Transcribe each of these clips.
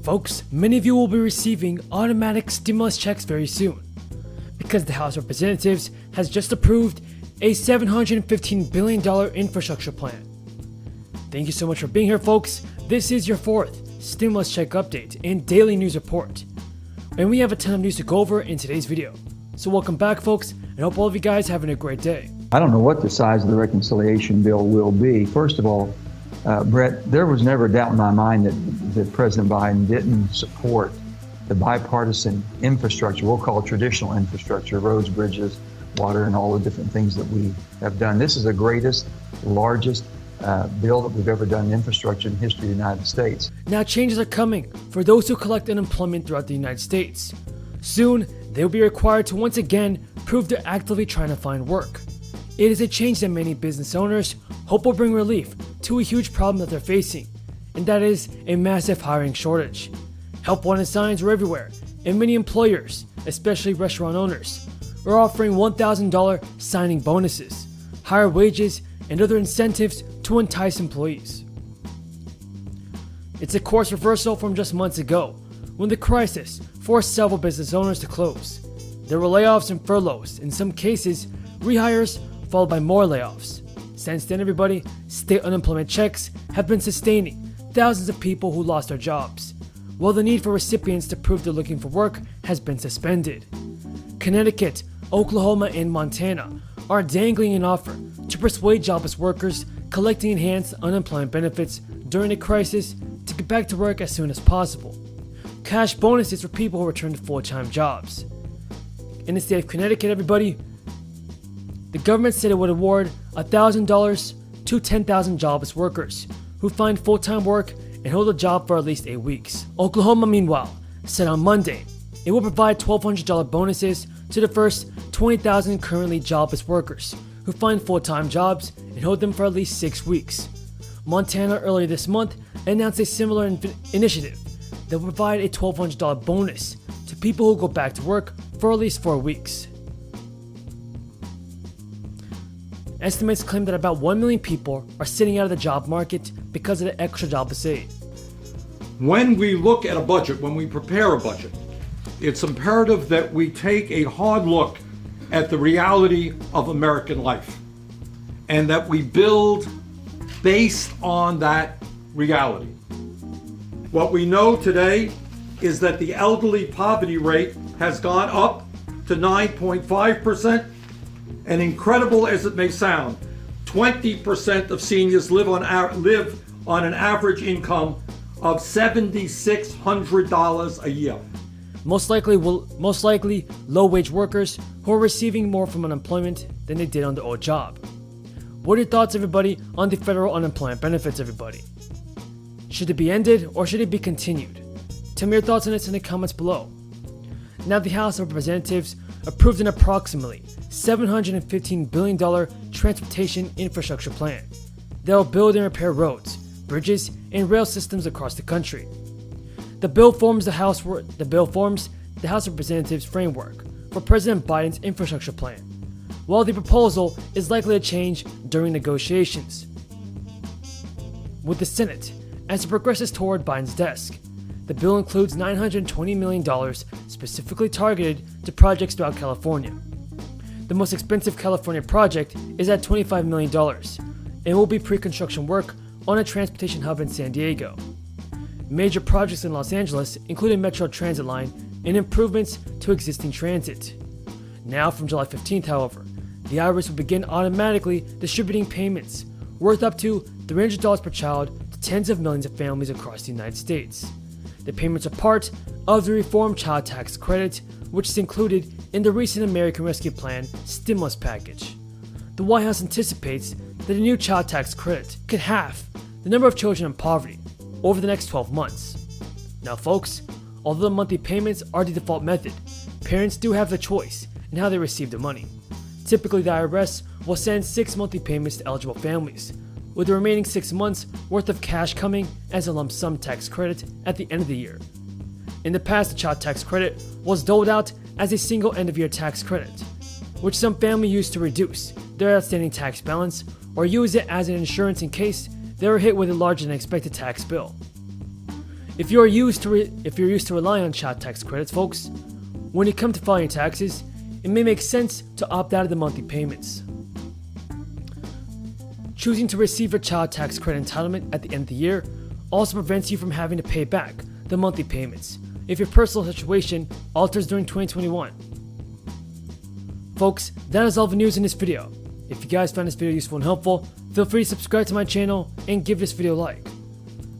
Folks, many of you will be receiving automatic stimulus checks very soon, because the House of Representatives has just approved a $715 billion infrastructure plan. Thank you so much for being here, folks. This is your fourth stimulus check update and daily news report, and we have a ton of news to go over in today's video. So welcome back, folks, and hope all of you guys having a great day. I don't know what the size of the reconciliation bill will be. First of all, Brett, there was never a doubt in my mind that President Biden didn't support the bipartisan infrastructure, we'll call it traditional infrastructure, roads, bridges, water, and all the different things that we have done. This is the greatest, largest bill that we've ever done in infrastructure in the history of the United States. Now changes are coming for those who collect unemployment throughout the United States. Soon, they will be required to once again prove they're actively trying to find work. It is a change that many business owners hope will bring relief to a huge problem that they're facing, and that is a massive hiring shortage. Help wanted signs are everywhere, and many employers, especially restaurant owners, are offering $1,000 signing bonuses, higher wages, and other incentives to entice employees. It's a course reversal from just months ago, when the crisis forced several business owners to close. There were layoffs and furloughs, in some cases, rehires followed by more layoffs. Since then, everybody, state unemployment checks have been sustaining thousands of people who lost their jobs, while the need for recipients to prove they're looking for work has been suspended. Connecticut, Oklahoma, and Montana are dangling an offer to persuade jobless workers collecting enhanced unemployment benefits during a crisis to get back to work as soon as possible. Cash bonuses for people who return to full-time jobs. In the state of Connecticut, everybody, the government said it would award $1,000 to 10,000 jobless workers who find full-time work and hold a job for at least 8 weeks. Oklahoma, meanwhile, said on Monday it will provide $1,200 bonuses to the first 20,000 currently jobless workers who find full-time jobs and hold them for at least 6 weeks. Montana earlier this month announced a similar initiative that will provide a $1,200 bonus to people who go back to work for at least 4 weeks. Estimates claim that about 1 million people are sitting out of the job market because of the extra jobless aid. When we look at a budget, when we prepare a budget, it's imperative that we take a hard look at the reality of American life and that we build based on that reality. What we know today is that the elderly poverty rate has gone up to 9.5%. And incredible as it may sound, 20% of seniors live on an average income of $7,600 a year. Most likely low-wage workers who are receiving more from unemployment than they did on their old job. What are your thoughts, everybody, on the federal unemployment benefits, everybody? Should it be ended or should it be continued? Tell me your thoughts on this in the comments below. Now, the House of Representatives approved an approximately $715 billion transportation infrastructure plan that will build and repair roads, bridges, and rail systems across the country. The bill forms the House of Representatives framework for President Biden's infrastructure plan, while the proposal is likely to change during negotiations with the Senate as it progresses toward Biden's desk. The bill includes $920 million specifically targeted to projects throughout California. The most expensive California project is at $25 million and will be pre-construction work on a transportation hub in San Diego. Major projects in Los Angeles include a Metro transit line and improvements to existing transit. Now, from July 15th, however, the IRS will begin automatically distributing payments worth up to $300 per child to tens of millions of families across the United States. The payments are part of the Reformed Child Tax Credit, which is included in the recent American Rescue Plan stimulus package. The White House anticipates that the new child tax credit could halve the number of children in poverty over the next 12 months. Now, folks, although the monthly payments are the default method, parents do have the choice in how they receive the money. Typically, the IRS will send 6 monthly payments to eligible families, with the remaining 6 months worth of cash coming as a lump sum tax credit at the end of the year. In the past, the child tax credit was doled out as a single end-of-year tax credit, which some families used to reduce their outstanding tax balance or use it as an insurance in case they were hit with a larger than expected tax bill. If you're used to relying on child tax credits, folks, when you come to filing your taxes, it may make sense to opt out of the monthly payments. Choosing to receive your child tax credit entitlement at the end of the year also prevents you from having to pay back the monthly payments if your personal situation alters during 2021. Folks, that is all the news in this video. If you guys found this video useful and helpful, feel free to subscribe to my channel and give this video a like.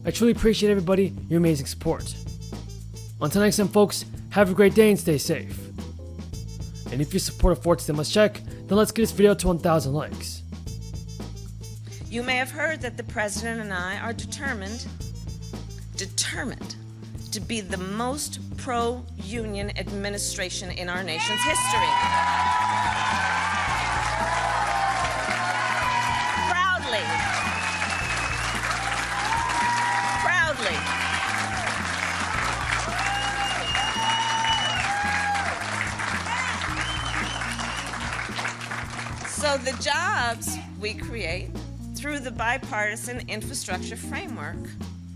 I truly appreciate everybody, your amazing support. Until next time, folks, have a great day and stay safe. And if your support affords the must check, then let's get this video to 1,000 likes. You may have heard that the President and I are determined to be the most pro-union administration in our nation's history. Proudly. So the jobs we create through the bipartisan infrastructure framework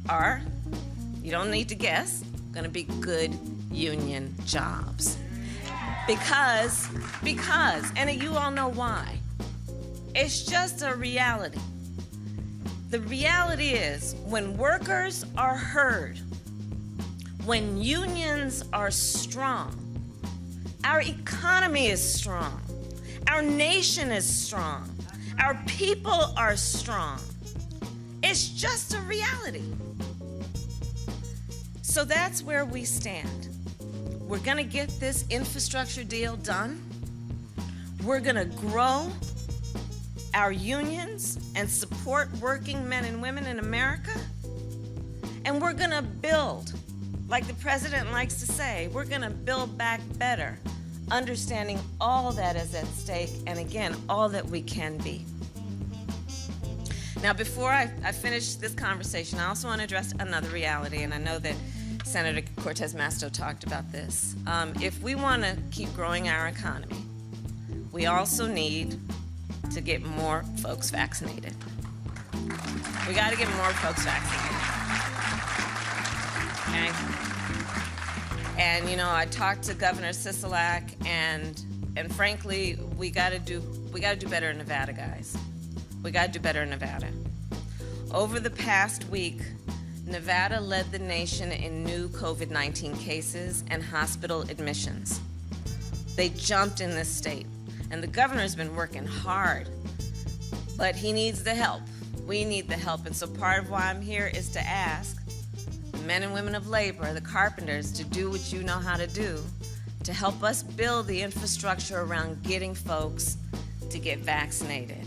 are, you don't need to guess, going to be good union jobs. Because, and you all know why. It's just a reality. The reality is when workers are heard, when unions are strong, our economy is strong, our nation is strong, our people are strong. It's just a reality. So that's where we stand. We're gonna get this infrastructure deal done. We're gonna grow our unions and support working men and women in America. And we're gonna build, like the president likes to say, we're gonna build back better, understanding all that is at stake, and again, all that we can be. Now, before I finish this conversation, I also want to address another reality, and I know that Senator Cortez Masto talked about this. If we want to keep growing our economy, we also need to get more folks vaccinated. We got to get more folks vaccinated. Okay? And you know, I talked to Governor Sisolak, and frankly, we got to do better in Nevada, guys. We got to do better in Nevada. Over the past week, Nevada led the nation in new COVID-19 cases and hospital admissions. They jumped in this state, and the governor's been working hard, but he needs the help. We need the help, and so part of why I'm here is to ask the men and women of labor, the carpenters, to do what you know how to do to help us build the infrastructure around getting folks to get vaccinated.